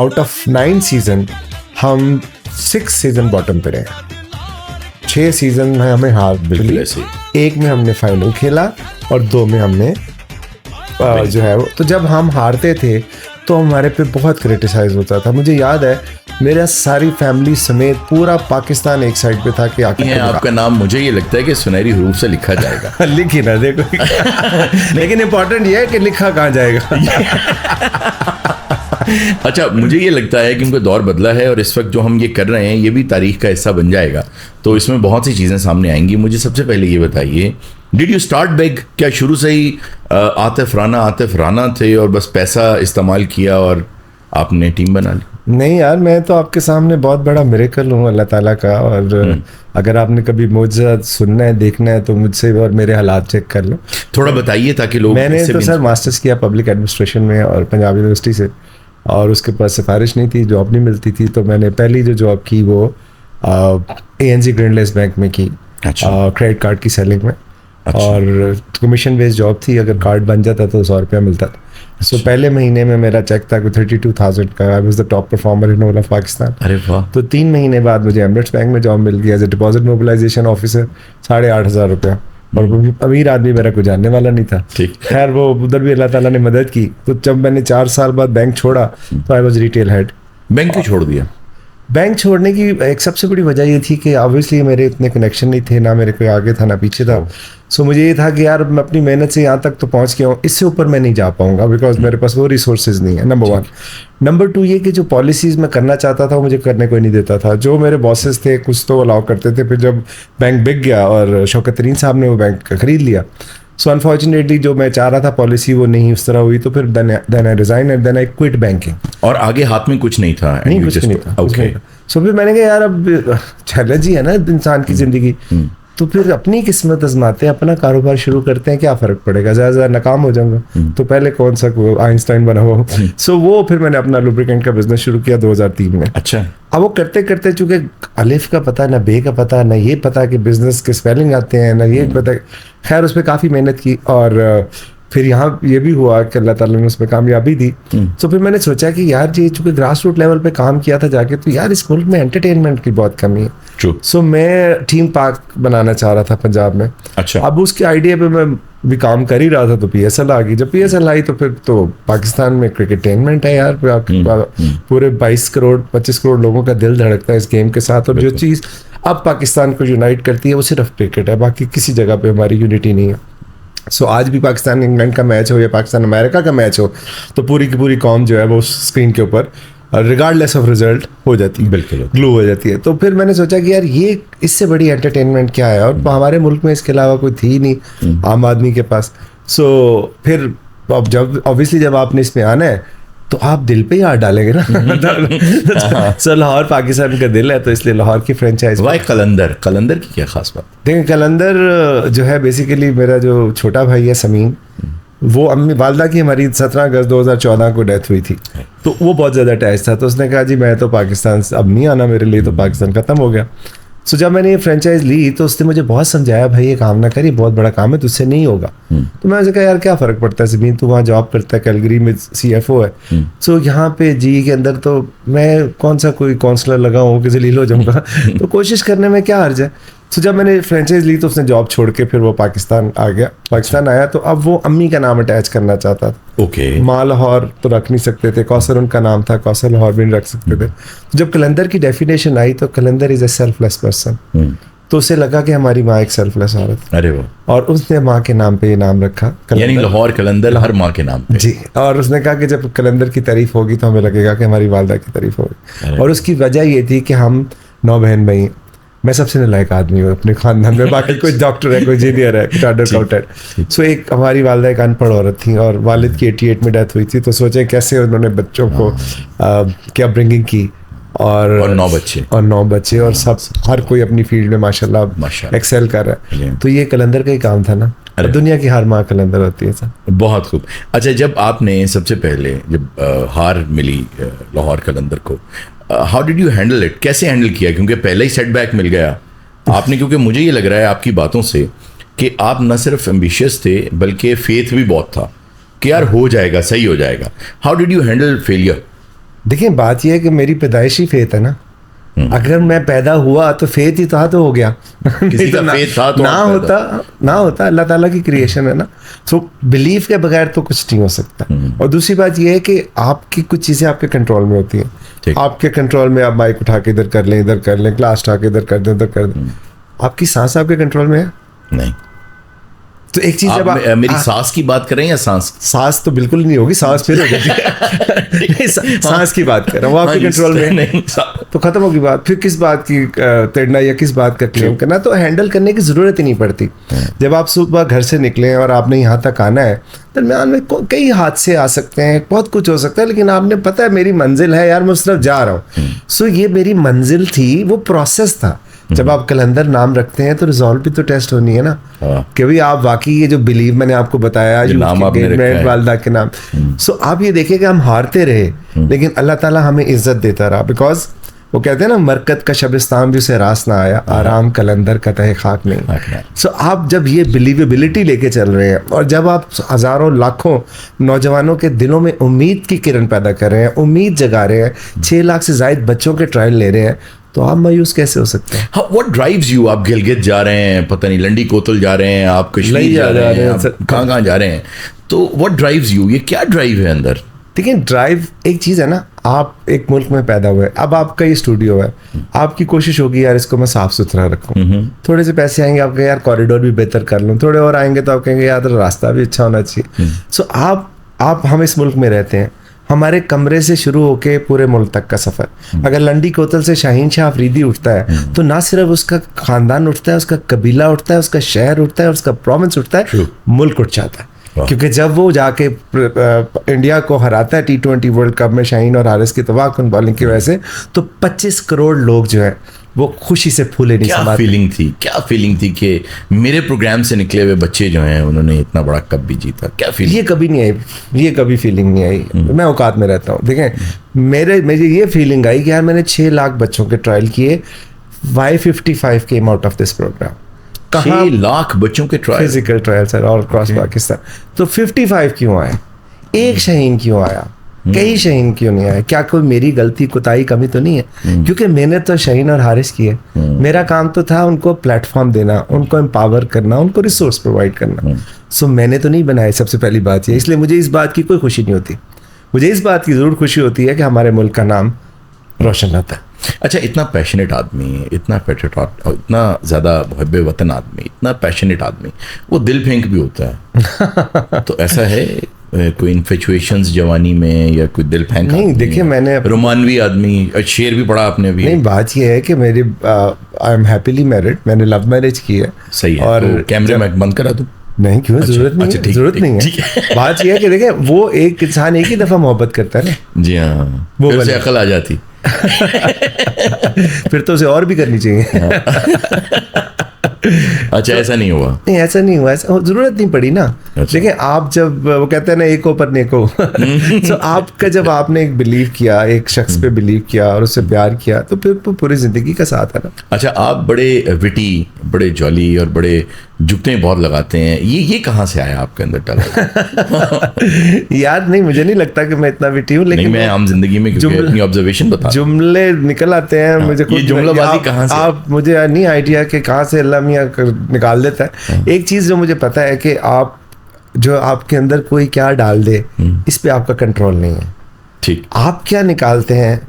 Out of 9 season हम 6 season bottom पे रहे, 6 सीजन में हमें हार मिली, एक में हमने फाइनल खेला और 2 में हमने जो है वो, तो जब हम हारते थे तो हमारे पे बहुत क्रिटिसाइज होता था। मुझे याद है मेरा सारी फैमिली समेत पूरा पाकिस्तान एक साइड पे था कि आपका नाम मुझे ये लगता है कि सुनहरी हरूफ से लिखा जाएगा। लिखी ना देखो लेकिन इम्पोर्टेंट ये है कि लिखा कहाँ जाएगा। अच्छा, मुझे ये लगता है कि उनका दौर बदला है और इस वक्त जो हम ये कर रहे हैं ये भी तारीख का हिस्सा बन जाएगा, तो इसमें बहुत सी चीज़ें सामने आएंगी। मुझे सबसे पहले ये बताइए, डिड यू स्टार्ट बिग? क्या शुरू से ही आतिफ राना थे और बस पैसा इस्तेमाल किया और आपने टीम बना ली? नहीं यार, मैं तो आपके सामने बहुत बड़ा मिरेकल हूँ अल्लाह ताला का, और अगर आपने कभी मुझे सुनना है देखना है तो मुझसे और मेरे हालात चेक कर लो। थोड़ा बताइए ताकि लोग। मैंने तो सर मास्टर्स किया पब्लिक एडमिनिस्ट्रेशन में और पंजाब यूनिवर्सिटी से, और उसके पास सिफारिश नहीं थी, जॉब नहीं मिलती थी, तो मैंने पहली जो जॉब की वो ANZ ग्रीनलेस बैंक में की, क्रेडिट कार्ड की सेलिंग में। और कमीशन बेस्ड जॉब थी, अगर कार्ड बन जाता तो 100 रुपया मिलता था। सो पहले महीने में मेरा चेक था 32,000 का। I was the top performer in all of Pakistan. अरे वाह। तो 3 महीने बाद मुझे एमिरेट्स बैंक में जॉब मिल गई as a deposit mobilisation officer, 8,500 रुपया। और अमीर आदमी मेरा कोई जानने वाला नहीं था। खैर वो उधर भी अल्लाह ताला ने मदद की। तो जब मैंने 4 साल बाद बैंक छोड़ा तो I was retail head. Bank क्यों छोड़ दिया? बैंक छोड़ने की एक सबसे बड़ी वजह ये थी कि ऑब्वियसली मेरे इतने कनेक्शन नहीं थे, ना मेरे कोई आगे था ना पीछे था। सो मुझे ये था कि यार मैं अपनी मेहनत से यहाँ तक तो पहुँच गया हूँ, इससे ऊपर मैं नहीं जा पाऊंगा बिकॉज मेरे पास वो रिसोर्सेज नहीं है, नंबर 1। नंबर 2 ये कि जो पॉलिसीज़ मैं करना चाहता था वो मुझे करने कोई नहीं देता था। जो मेरे बॉसेस थे कुछ तो अलाउ करते थे, फिर जब बैंक बिक गया और शौकत तरीन साहब ने वो बैंक खरीद लिया, सो अनफॉर्चुनेटली जो मैं चाह रहा था पॉलिसी वो नहीं उस तरह हुई, तो फिर then I resign and then I quit banking. और आगे हाथ में कुछ नहीं था? नहीं, कुछ नहीं था। ओके, सो फिर मैंने कहा यार अब चैलेंज ही है ना इंसान की जिंदगी, तो फिर अपनी किस्मत आजमाते हैं, अपना कारोबार शुरू करते हैं, क्या फ़र्क पड़ेगा, ज़्यादा नाकाम हो जाऊंगा तो पहले कौन सा आइंस्टाइन बना हुआ। सो वो फिर मैंने अपना लुब्रिकेंट का बिजनेस शुरू किया 2003 में। अच्छा। अब वो करते करते चूंकि अलिफ का पता ना बे का पता ना ये पता कि बिजनेस के स्पेलिंग आते हैं ना ये पता, खैर उस पर काफ़ी मेहनत की और फिर यहाँ ये भी हुआ कि अल्लाह ताला ने उसमें कामयाबी दी। तो फिर मैंने सोचा कि यार ये चूंकि ग्रास रूट लेवल पे काम किया था जाके, तो यार इस मुल्क में एंटरटेनमेंट की बहुत कमी है। सो मैं थीम पार्क बनाना चाह रहा था पंजाब में। अच्छा। अब उसके आइडिया पे मैं भी काम कर ही रहा था तो PSL आ गई। जब PSL आई तो फिर तो पाकिस्तान में क्रिकेटेनमेंट है यार, पूरे 22 करोड़ 25 करोड़ लोगों का दिल धड़कता है इस गेम के साथ, और जो चीज़ अब पाकिस्तान को यूनाइट करती है वो सिर्फ क्रिकेट है, बाकी किसी जगह पे हमारी यूनिटी नहीं है। सो आज भी पाकिस्तान इंग्लैंड का मैच हो या पाकिस्तान अमेरिका का मैच हो तो पूरी की पूरी कौम जो है वो स्क्रीन के ऊपर रिगार्डलेस ऑफ रिजल्ट हो जाती है, बिल्कुल ग्लू हो जाती है। तो फिर मैंने सोचा कि यार ये इससे बड़ी एंटरटेनमेंट क्या है, और हमारे मुल्क में इसके अलावा कोई थी नहीं आम आदमी के पास। सो फिर अब जब ऑब्वियसली जब आपने इसमें आना है तो आप दिल पे ही हाथ डालेंगे ना। सो लाहौर पाकिस्तान का दिल है, तो इसलिए लाहौर की फ्रेंचाइज। वाई कलंदर की क्या खास बात? देखिए कलंदर जो है बेसिकली मेरा जो छोटा भाई है समीन, वो अम्मी वालदा की हमारी 17 अगस्त 2014 को डेथ हुई थी, तो वो बहुत ज़्यादा अटैच था। तो उसने कहा जी मैं तो पाकिस्तान अब नहीं आना, मेरे लिए तो पाकिस्तान ख़त्म हो गया। सो जब मैंने ये फ्रेंचाइज ली तो उसने मुझे बहुत समझाया भाई ये काम ना करिए, बहुत बड़ा काम है, तुझसे नहीं होगा। तो मैं उसे कहा यार क्या फ़र्क पड़ता है ज़मीन, तू वहाँ जॉब करता है, कैलगरी में CFO है। सो यहाँ पे GE के अंदर तो मैं कौन सा कोई काउंसलर लगा हूँ कि जलील हो जाऊँगा, तो कोशिश करने में क्या हर्ज है। तो जब मैंने फ्रेंचाइज ली तो उसने जॉब छोड़ के फिर वो पाकिस्तान आ गया। पाकिस्तान आया तो अब वो अम्मी का नाम अटैच करना चाहता था। ओके। माँ लाहौर तो रख नहीं सकते थे, कौसर उनका नाम था, कौसर लाहौर भी नहीं रख सकते थे। तो जब कलंदर की डेफिनेशन आई तो कलंदर इज ए सेल्फलेस पर्सन, तो उसे लगा कि हमारी माँ एक सेल्फलेस औरत। अरे वाह। और उसने माँ के नाम पे ये नाम रखा, यानी लाहौर कलंदर हर माँ के नाम पे। जी। और उसने कहा कि जब कलंदर की तारीफ होगी तो हमें लगेगा कि हमारी वालदा की तारीफ होगी। और उसकी वजह ये थी कि हम 9 बहन भाई, मैं सबसे नालायक आदमी हूँ अपने खानदान में, बाकी कोई डॉक्टर है, कोई इंजीनियर है, चार्टर्ड अकाउंटेंट। सो एक हमारी वालदा एक अनपढ़ औरत थी और वालिद की 88 में डेथ हुई थी। तो सोचे कैसे उन्होंने बच्चों को क्या ब्रिंगिंग की, और 9 बच्चे और सब हर कोई अपनी फील्ड में माशाल्लाह एक्सेल कर रहा है। तो ये कलंदर का ही काम था ना, दुनिया की हर माँ कलंदर होती है सर। बहुत खूब। अच्छा, जब आपने सबसे पहले जब हार मिली लाहौर कलंदर को, how did you handle it? कैसे हैंडल किया? क्योंकि पहले ही सेटबैक मिल गया आपने, क्योंकि मुझे ये लग रहा है आपकी बातों से कि आप न सिर्फ एम्बिशियस थे बल्कि फेथ भी बहुत था कि यार हो जाएगा, सही हो जाएगा। How did you handle failure? देखिए बात यह है कि मेरी पैदाइशी फेथ है ना, अगर मैं पैदा हुआ तो फेथ ही था तो हो गया। किसी का फेथ था तो ना होता अल्लाह ताला की क्रिएशन है ना। सो बिलीफ के बगैर तो कुछ नहीं हो सकता। और दूसरी बात यह है कि आपकी कुछ चीज़ें आपके कंट्रोल में होती हैं। आपके कंट्रोल में आप माइक उठा के इधर कर लें, ग्लास उठा के इधर कर दें, उधर कर दें। आपकी सांस आपके कंट्रोल में है नहीं। तो एक चीज, आप मेरी सांस की बात कर रहे हैं या सांस तो बिल्कुल नहीं होगी, सांस फिर हो जाती है। सांस की बात कर रहा हूँ, वो आपके कंट्रोल में नहीं, तो खत्म होगी बात। फिर किस बात की तेड़ना या किस बात का क्लेम करना, तो हैंडल करने की जरूरत ही नहीं पड़ती। जब आप सुबह घर से निकले और आपने यहाँ तक आना है, दरमियान में कई हादसे आ सकते हैं, बहुत कुछ हो सकता है, लेकिन आपने पता है मेरी मंजिल है यार, मैं उस तरफ जा रहा हूँ। सो ये मेरी मंजिल थी, वो प्रोसेस था। जब आप कलंदर नाम रखते हैं तो रिजॉल्व भी तो टेस्ट होनी है ना, कि भाई आप वाकई ये जो बिलीव मैंने आपको बताया वालदा के नाम। सो आप ये देखिए कि हम हारते रहे, लेकिन अल्लाह ताला हमें इज्जत देता रहा। बिकॉज वो कहते हैं ना, मरकत का शबिस्तान भी उसे रास ना आया, आराम कलंदर का तहे खाक नहीं। सो आप जब ये बिलीवेबिलिटी लेके चल रहे हैं, और जब आप हजारों लाखों नौजवानों के दिलों में उम्मीद की किरण पैदा कर रहे हैं, उम्मीद जगा रहे हैं, 6 लाख से ज्यादा बच्चों के ट्रायल ले रहे हैं, तो आप मायूस कैसे हो सकते हैं? What drives you? आप गिलगित जा रहे हैं, पता नहीं लंडी कोतल जा रहे हैं, आप कश्मीर जा रहे हैं, कहाँ जा रहे हैं, तो व्हाट ड्राइव्स यू? ये क्या ड्राइव है अंदर? देखिए ड्राइव एक चीज़ है ना, आप एक मुल्क में पैदा हुए, अब आपका ये स्टूडियो है, आपकी कोशिश होगी यार इसको मैं साफ सुथरा रखूँ। थोड़े से पैसे आएंगे, आप कहेंगे यार कॉरिडोर भी बेहतर कर लूँ, थोड़े और आएंगे तो आप कहेंगे यार रास्ता भी अच्छा होना चाहिए। सो आप हम इस मुल्क में रहते हैं, हमारे कमरे से शुरू होके पूरे मुल्क तक का सफ़र। अगर लंडी कोतल से शाहीन शाह अफरीदी उठता है, तो ना सिर्फ उसका ख़ानदान उठता है, उसका कबीला उठता है, उसका शहर उठता है, उसका प्रोविंस उठता है, मुल्क उठ जाता है। क्योंकि जब वो जाके इंडिया को हराता है T20 वर्ल्ड कप में शाहीन और हारिस की तबाहकुन बॉलिंग की वजह से, तो 25 करोड़ लोग जो है वो खुशी से फूले नहीं समाते। क्या फीलिंग थी कि मेरे प्रोग्राम से निकले हुए बच्चे जो हैं उन्होंने इतना बड़ा कप भी जीता? क्या फीलिंग? ये कभी नहीं आई, ये कभी फीलिंग नहीं आई। मैं औकात में रहता हूँ। देखें मुझे ये फीलिंग आई कि यार मैंने 6 लाख बच्चों के ट्रायल किए, 555 came out of this programme. 6 lakh बच्चों के trial, physical trial sir, all cross Pakistan. तो 55 क्यों आए? एक शाहीन क्यों आया? कई शाहीन क्यों नहीं आए? क्या कोई मेरी गलती, कोताही, कमी तो नहीं है? क्योंकि मैंने तो शाहीन और हारिस की है। मेरा काम तो था उनको प्लेटफॉर्म देना, उनको एम्पावर करना, उनको रिसोर्स प्रोवाइड करना। सो मैंने तो नहीं बनाए, सबसे पहली बात ये। इसलिए मुझे इस बात की कोई खुशी नहीं होती। मुझे इस बात की ज़रूर खुशी होती है कि हमारे मुल्क का नाम रोशन रहता है। अच्छा, इतना पैशनेट आदमी, इतना पैट्रियट, इतना ज़्यादा मुहब्बे वतन आदमी, इतना पैशनेट आदमी, वो दिल फेंक भी होता है। तो ऐसा है कोई इन्फेचुएशंस जवानी में, या कोई दिल फेंक? नहीं, देखिए मैंने रोमानवी आदमी, शेर भी पढ़ा आपने भी? नहीं, बात ये है कि मेरी आई एम हैप्पीली मैरिड, मैंने लव मैरिज की है। सही है। और तो कैमरे में बंद करा दूं? नहीं, क्यों? जरूरत नहीं, जरूरत नहीं है। बात यह है कि देखिए वो एक इंसान एक ही दफा मोहब्बत करता है ना। जी हाँ, वो फिर से अकल आ जाती। फिर तो उसे और भी करनी चाहिए। अच्छा, ऐसा नहीं हुआ? नहीं, ऐसा नहीं हुआ, ऐसा जरूरत नहीं पड़ी ना। देखिए आप जब, वो कहते हैं ना एको पर नेको, तो आपका जब आपने एक बिलीव किया, एक शख्स पे बिलीव किया और उससे प्यार किया, तो फिर पूरी जिंदगी का साथ है ना। अच्छा, आप बड़े विटी, बड़े जॉली और बड़े जुगते बहुत लगाते हैं, ये कहाँ से आया आपके अंदर डाला? यार नहीं, मुझे नहीं लगता कि मैं इतना विटी हूँ, लेकिन मैं आम जिंदगी में अपनी ऑब्जर्वेशन बता, जुमले निकल आते हैं। मुझे ये जुमलाबाजी कहाँ से? आप मुझे नहीं आइडिया कि कहाँ से अल्लाह मियाँ निकाल देता है। एक चीज़ जो मुझे पता है कि आप जो आपके अंदर कोई क्या डाल दे, इस पे आपका कंट्रोल नहीं है। ठीक। आप क्या निकालते हैं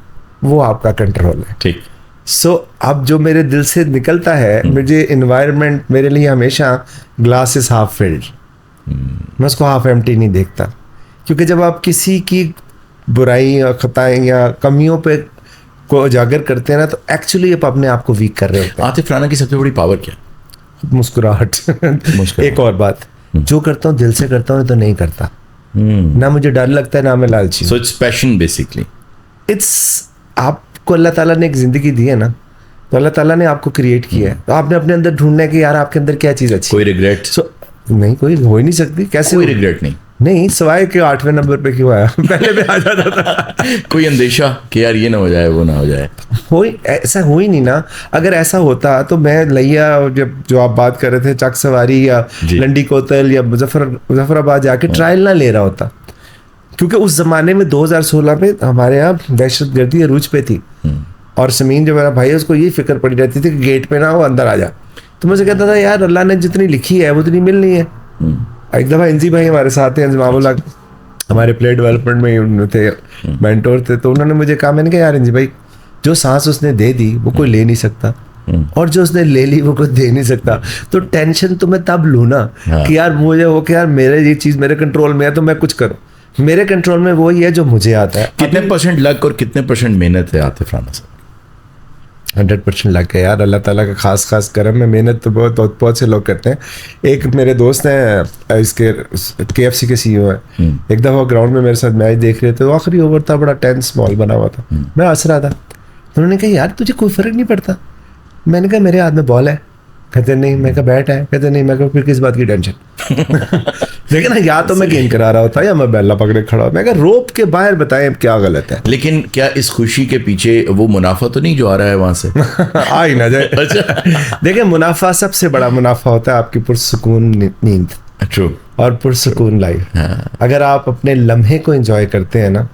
वो आपका कंट्रोल है। ठीक। सो अब जो मेरे दिल से निकलता है, मुझे इन्वायरमेंट मेरे लिए हमेशा ग्लास इज हाफ फिल्ड, मैं उसको हाफ एम्प्टी नहीं देखता। क्योंकि जब आप किसी की बुराई या खताएं या कमियों पे को उजागर करते हैं ना, तो एक्चुअली आप अपने आप को वीक कर रहे होते हैं। आतिफ राना की सबसे बड़ी पावर क्या? मुस्कुराहट। एक और बात, जो करता हूँ दिल से करता हूँ, तो नहीं करता। ना मुझे डर लगता है, ना मैं लालची। So it's passion basically. It's, आपको अल्लाह ताला ने एक ज़िंदगी दी है ना, तो अल्लाह ताला ने आपको क्रिएट किया है, तो आपने अपने अंदर ढूंढना है कि यार आपके अंदर क्या चीज़ अच्छी। कोई रिग्रेट? नहीं, कोई हो ही नहीं सकती। कैसे? कोई रिग्रेट नहीं, सवाए कि 8वें नंबर पे क्यों आया, पहले भी आ जाता था। कोई अंदेशा कि यार ये ना हो जाए, वो ना हो जाए? ऐसा हो ही नहीं ना। अगर ऐसा होता तो मैं लिया, जब जो आप बात कर रहे थे चक सवारी या लंडी कोतल या मुजफ्फराबाद जाके ट्रायल ना ले रहा होता। क्योंकि उस जमाने में 2016 में हमारे यहाँ दहशतगर्दी अरूज पे थी, और समीन जो मेरा भाई है उसको ये फिक्र पड़ी रहती थी कि गेट पे ना वो अंदर आ जा। तो मुझे कहता था यार अल्लाह ने जितनी लिखी है वो उतनी मिलनी है। एक दफ़ा इंजी भाई हमारे साथ थे, इंजमामुल्लाह हमारे प्ले डेवलपमेंट में थे, मेंटोर थे, तो उन्होंने मुझे कहा, मैंने कहा यार इंजी भाई जो सांस उसने दे दी वो कोई ले नहीं सकता, और जो उसने ले ली वो कोई दे नहीं सकता। तो टेंशन तो मैं तब लूँ ना कि यार मुझे वो कि यार मेरे ये चीज़ मेरे कंट्रोल में है तो मैं कुछ करूँ। मेरे कंट्रोल में वो ही है जो मुझे आता है। कितने % लक और कितने % मेहनत है आतिफ राना साहब? 100% लग गया यार, अल्लाह ताला का खास करम है। मेहनत तो बहुत से लोग करते हैं। एक मेरे दोस्त हैं इसके KFC के CEO हैं, एक दफ़ा ग्राउंड में मेरे साथ मैच देख रहे थे, तो आखिरी ओवर था, बड़ा टेंस मॉल बना हुआ था, मैं हंस रहा था। उन्होंने कहा यार तुझे कोई फ़र्क नहीं पड़ता? मैंने कहा मेरे हाथ में बॉल है। कहते नहीं। मैं कहा बैट है। कहते नहीं। मैं कहा फिर किस बात की टेंशन? देखिए ना, या तो मैं गेंद करा रहा होता या मैं बैला पकड़े खड़ा। मैं कहा रोप के बाहर बताएं क्या गलत है। लेकिन क्या इस खुशी के पीछे वो मुनाफा तो नहीं जो आ रहा है वहां से? आ ही ना जाए। अच्छा देखिए, मुनाफा सबसे बड़ा मुनाफा होता है आपकी पुरसुकून नींद। ट्रू। और पुरसुकून लाइफ। अगर आप अपने लम्हे को एंजॉय करते हैं ना,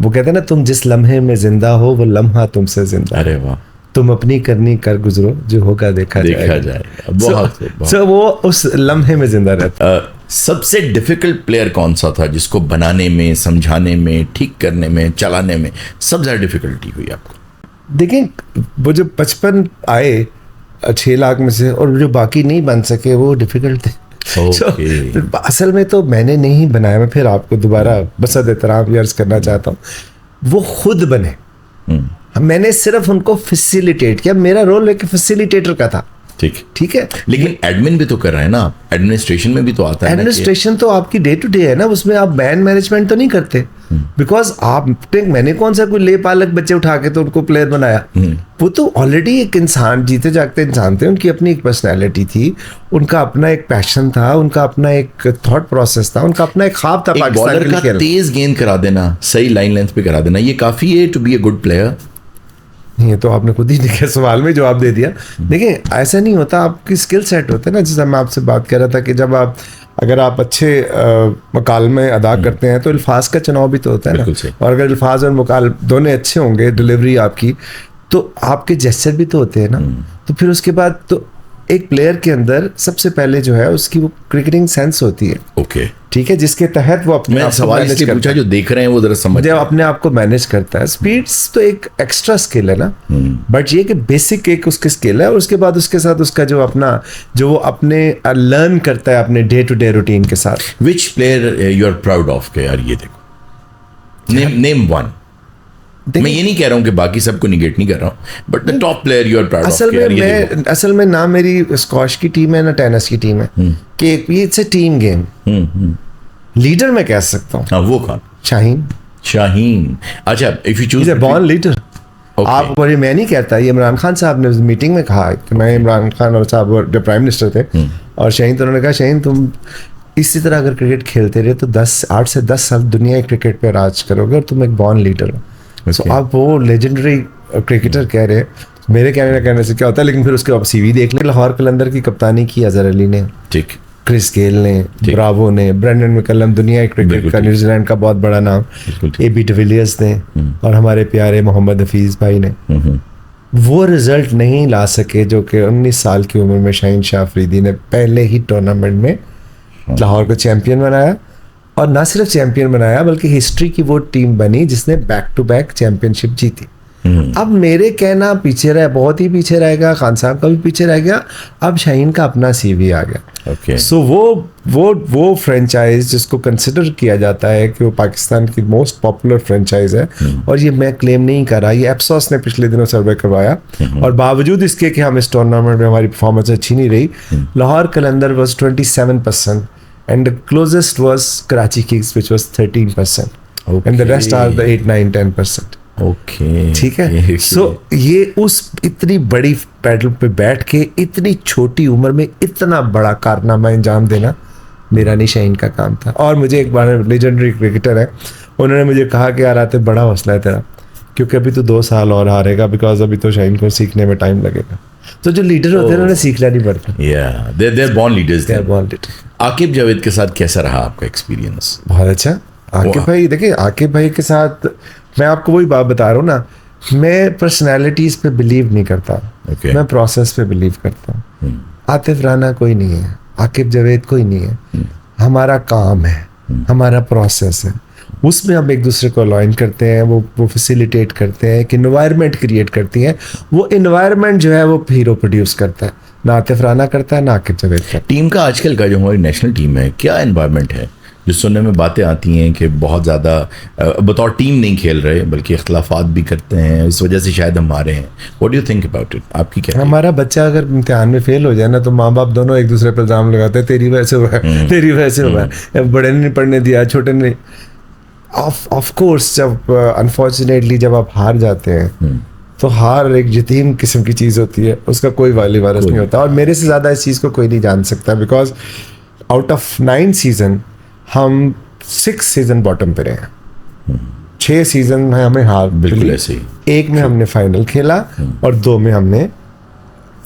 वो कहते हैं ना तुम जिस लम्हे में जिंदा हो वो लम्हा तुमसे जिंदा। अरे वाह। तुम अपनी करनी कर गुजरो, जो होगा देखा जाएगा। बहुत वो उस लम्हे में जिंदा रहता। सबसे डिफिकल्ट प्लेयर कौन सा था जिसको बनाने में, समझाने में, ठीक करने में, चलाने में सबसे ज्यादा डिफिकल्टी हुई आपको? देखिए वो जो 55 आए 6 लाख में से, और जो बाकी नहीं बन सके वो डिफिकल्ट थे। तो असल में तो मैंने नहीं बनाया, मैं फिर आपको दोबारा बसद एहतराम अर्ज करना चाहता हूँ, वो खुद बने। मैंने सिर्फ उनको फैसिलिटेट किया, मेरा रोल एक फैसिलिटेटर का था। ठीक है। लेकिन एडमिन भी तो कर रहे हैं ना आप, एडमिनिस्ट्रेशन में भी तो आता है। एडमिनिस्ट्रेशन तो आपकी डे टू डे है ना, उसमें आप मैन मैनेजमेंट तो नहीं करते। बिकॉज मैंने कौन सा कोई ले पालक बच्चे उठा के तो उनको प्लेयर बनाया। वो तो ऑलरेडी एक इंसान, जीते जागते इंसान थे, उनकी अपनी एक पर्सनैलिटी थी, उनका अपना एक पैशन था, उनका अपना एक थॉट प्रोसेस था, उनका अपना एक ख्वाब था। बॉलर का तेज गेंद करा देना, सही लाइन लेंथ पे करा देना, ये काफी है to be a good player. ये तो आपने खुद ही लिखे सवाल में जवाब दे दिया। देखिए ऐसा नहीं होता, आपकी स्किल सेट होते हैं ना। जैसे मैं आपसे बात कर रहा था कि जब आप अगर आप अच्छे मकालमे अदा करते हैं तो अल्फाज का चुनाव भी तो होता है ना। और अगर अल्फाज और मकाल दोनों अच्छे होंगे, डिलीवरी आपकी, तो आपके जेस्चर भी तो होते हैं ना। तो फिर उसके बाद तो एक प्लेयर के अंदर सबसे पहले जो है उसकी वो क्रिकेटिंग सेंस होती है। ओके ठीक है, जिसके तहत वो अपने आप सवाल इसलिए पूछा जो देख रहे हैं वो जरा समझ, जब अपने आप को मैनेज करता है। स्पीड्स तो एक एक्स्ट्रा स्किल है ना, बट ये कि बेसिक एक उसकी स्किल है, और उसके बाद उसके साथ उसका जो अपना जो वो अपने लर्न करता है अपने डे टू डे रूटीन के साथ। Which player you are proud of के यार ये देखो, नेम वन। मैं ये नहीं कह रहा हूँ कि बाकी सबको निगेट नहीं कर रहा हूँ, but the top player you are proud of. असल में ना मेरी स्क्वॉश की टीम है ना टेनिस की टीम है, कि ये it's a team game. Leader मैं कह सकता हूँ। वो कौन? शाहीन। अच्छा, if you choose born leader. आप बोले मैं नहीं कहता, ये इमरान खान साहब ने मीटिंग में कहा कि मैं इमरान खान और साहब जो प्राइम मिनिस्टर थे और शाहीन, तो उन्होंने कहा शाहीन तुम इसी तरह अगर क्रिकेट खेलते रहे तो 8 से 10 साल दुनिया के क्रिकेट पे राज करोगे और तुम एक बॉर्न लीडर हो। तो आप वो लेजेंडरी क्रिकेटर कह रहे हैं, मेरे कहने से क्या होता है। लेकिन फिर उसके CV देख लें, लाहौर कलंदर की कप्तानी की अजहर अली ने, ठीक, क्रिस गेल ने, ब्रावो ने, ब्रेंडन मैकलम, दुनिया के क्रिकेट का न्यूजीलैंड का बहुत बड़ा नाम, AB डिविलियर्स ने, और हमारे प्यारे मोहम्मद हफीज़ भाई ने। वो रिजल्ट नहीं ला सके जो कि 19 साल की उम्र में शाहीन शाह अफरीदी ने पहले ही टूर्नामेंट में लाहौर को चैंपियन बनाया। और ना सिर्फ चैंपियन बनाया बल्कि हिस्ट्री की वो टीम बनी जिसने बैक टू बैक चैंपियनशिप जीती। अब मेरे कहना पीछे रहे, बहुत ही पीछे रहेगा, खान साहब का भी पीछे रह गया, अब शाहीन का अपना CV आ गया। सो वो फ्रेंचाइज जिसको कंसिडर किया जाता है कि वो पाकिस्तान की मोस्ट पॉपुलर फ्रेंचाइज है, और ये मैं क्लेम नहीं कर रहा, ये एप्सोस ने पिछले दिनों सर्वे करवाया, और बावजूद इसके कि हम इस टूर्नामेंट में हमारी परफॉर्मेंस अच्छी नहीं रही, लाहौर कलंदर was 27% and the closest was Karachi Kings which was 13%, and the rest are the 8, 9, 10%. ठीक है। सो ये उस इतनी बड़ी पैडल पे बैठ के इतनी छोटी उम्र में इतना बड़ा कारनामा अंजाम देना मेरा नहीं, शाहीन का काम था। और मुझे एक बार लेजेंडरी क्रिकेटर है, उन्होंने मुझे कहा कि यार आते बड़ा हौसला है तेरा, क्योंकि अभी तो 2 साल और हारेगा, बिकॉज अभी तो शाहीन को सीखने में टाइम लगेगा। तो जो लीडर होते हैं उन्होंने सीखना नहीं पड़ता। they're born leaders। Aqib Javed के साथ कैसा रहा आपका एक्सपीरियंस? बहुत अच्छा। आकिब भाई, देखिए आकिब भाई के साथ मैं आपको वही बात बता रहा हूँ ना, मैं पर्सनैलिटीज़ पे बिलीव नहीं करता, मैं प्रोसेस पे बिलीव करता हूँ। आतिफ राना कोई नहीं है, आकिब जावेद कोई नहीं है, हमारा काम है, हमारा प्रोसेस है, उसमें हम एक दूसरे को अलॉइन करते हैं, वो फैसिलिटेट करते हैं, एक इन्वायरमेंट क्रिएट करती हैं, वो इन्वायरमेंट जो है वो हीरो प्रोड्यूस करता है, ना आतिफ राना करता है ना आकिब जावेद करता है। टीम का आजकल का जो हमारी नेशनल टीम है, क्या एनवायरनमेंट है? जो सुनने में बातें आती हैं कि बहुत ज़्यादा बतौर टीम नहीं खेल रहे बल्कि इख्तलाफात भी करते हैं, इस वजह से शायद हम हारे हैं। What do you think about it? आपकी क्या? हमारा बच्चा अगर इम्तिहान में फेल हो जाए ना तो माँ बाप दोनों एक दूसरे पर इल्ज़ाम लगाते हैं, तेरी वजह से हुआ है, तेरी वजह से हुआ है, बड़े ने नहीं पढ़ने दिया, छोटे ने। ऑफ कोर्स जब अनफॉर्चुनेटली जब आप हार जाते हैं तो हार एक यतीम किस्म की चीज़ होती है, उसका कोई वाली वारस नहीं होता। और मेरे से ज़्यादा इस चीज़ को कोई नहीं जान सकता, बिकॉज आउट ऑफ 9 सीज़न हम 6 सीज़न बॉटम पे रहे हैं, 6 सीज़न में हमें हार बिल्कुल ऐसे ही, 1 में हमने फाइनल खेला और 2 में हमने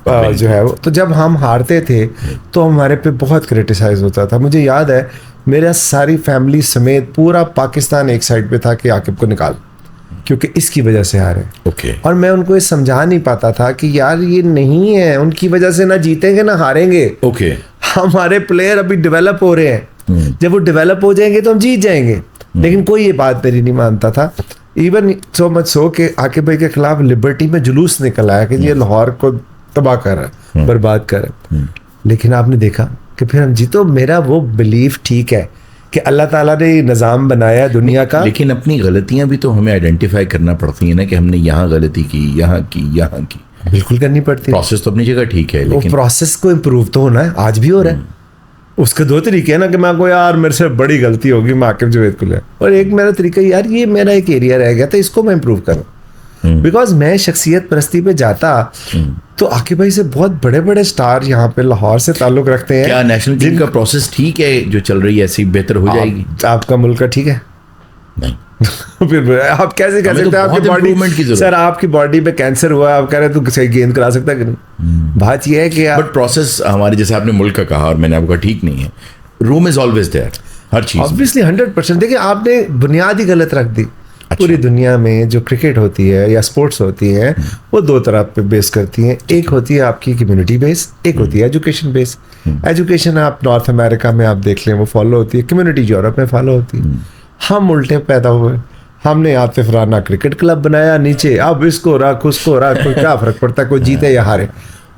जो है वो। तो जब हम हारते थे तो हमारे पे बहुत क्रिटिसाइज होता था। मुझे याद है मेरा सारी फैमिली समेत पूरा पाकिस्तान एक साइड पे था कि आकिब को निकाल, क्योंकि इसकी वजह से हारे। और मैं उनको ये समझा नहीं पाता था कि यार ये नहीं है, उनकी वजह से ना जीतेंगे ना हारेंगे। हमारे प्लेयर अभी डेवलप हो रहे हैं, जब वो डेवलप हो जाएंगे तो हम जीत जाएंगे। लेकिन कोई ये बात मेरी नहीं मानता था। इवन सो मच सो के आकिब भाई के खिलाफ लिबर्टी में जुलूस निकल आया कि ये लाहौर को तबाह कर रहा है, बर्बाद कर रहा है। लेकिन आपने देखा कि फिर हम जीतो। मेरा वो बिलीफ ठीक है कि अल्लाह ताला ने निज़ाम बनाया दुनिया का, लेकिन अपनी गलतियां भी तो हमें आइडेंटिफाई करना पड़ती है ना, कि हमने यहाँ गलती की, यहाँ की। बिल्कुल करनी पड़ती है। प्रोसेस तो अपनी जगह ठीक है, लेकिन प्रोसेस को इम्प्रूव तो होना है, आज भी हो रहा है। उसके 2 तरीके हैं ना, कि मैं को यार मेरे से बड़ी गलती होगी, मैं आकिब जावेद को ले, और एक मेरा तरीका यार ये मेरा एक एरिया रह गया था, इसको मैं इम्प्रूव करूँ। बिकॉज मैं शख्सियत परस्ती पे जाता तो आकिब भाई से बहुत बड़े बड़े स्टार यहाँ पे लाहौर से ताल्लुक रखते हैं। क्या नेशनल टीम का प्रोसेस ठीक है जो चल रही है, ऐसी बेहतर हो जाएगी? आपका मुल्क का ठीक है? नहीं। फिर आप कैसे कह सकते हैं? आपकी बॉडी, सर आपकी बॉडी पे कैंसर हुआ, आप कह रहे हैं तो सही गेंद करा सकता है कि नहीं? बात यह है कि बट प्रोसेस हमारे, जैसे आपने मुल्क का कहा और मैंने आपको ठीक नहीं है, रूम इज ऑलवेज देयर हर चीज। ऑब्वियसली 100%। देखिए आपने बुनियाद ही गलत रख दी। पूरी दुनिया में जो क्रिकेट होती है या स्पोर्ट्स होती है वो 2 तरह पे बेस करती हैं। एक होती है आपकी कम्युनिटी बेस, एक होती है एजुकेशन बेस। एजुकेशन आप नॉर्थ अमेरिका में आप देख लें वो फॉलो होती है, कम्युनिटी यूरोप में फॉलो होती है। हम उल्टे पैदा हुए, हमने आतिफ राना क्रिकेट क्लब बनाया नीचे, अब इसको रख उसको रख, कोई क्या फर्क पड़ता है, कोई जीते या हारे।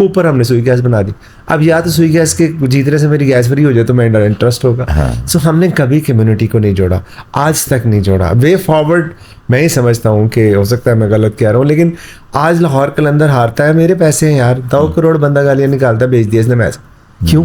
ऊपर हमने सुई गैस बना दी। अब या तो सुई गैस के जीतने से मेरी गैस फ्री हो जाए तो मेरा इंटरेस्ट होगा। सो हमने कभी कम्युनिटी को नहीं जोड़ा, आज तक नहीं जोड़ा। वे फॉरवर्ड मैं ही समझता हूँ कि हो सकता है मैं गलत कह रहा हूँ, लेकिन आज लाहौर कलंदर हारता है, मेरे पैसे हैं यार, 2 करोड़ बंदा गालियाँ निकालता है, बेच दिया इसने मैच। क्यों?